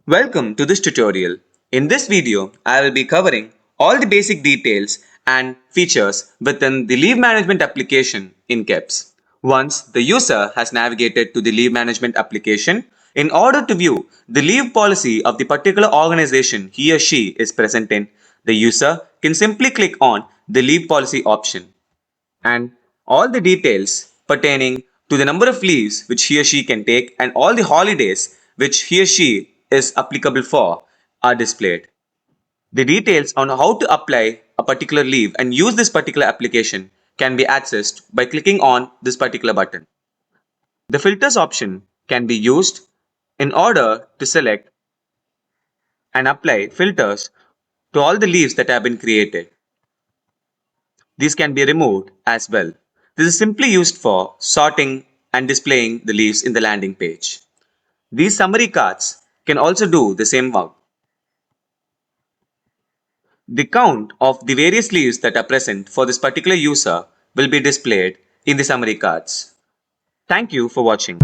Welcome to this tutorial. In this video, I will be covering all the basic details and features within the leave management application in KEBS. Once the user has navigated to the leave management application, in order to view the leave policy of the particular organization he or she is present in, the user can simply click on the leave policy option. And all the details pertaining to the number of leaves which he or she can take and all the holidays which he or she is applicable for are displayed. The details on how to apply a particular leave and use this particular application can be accessed by clicking on this particular button. The filters option can be used in order to select and apply filters to all the leaves that have been created. These can be removed as well. This is simply used for sorting and displaying the leaves in the landing page. These summary cards can also do the same work. The count of the various leaves that are present for this particular user will be displayed in the summary cards. Thank you for watching.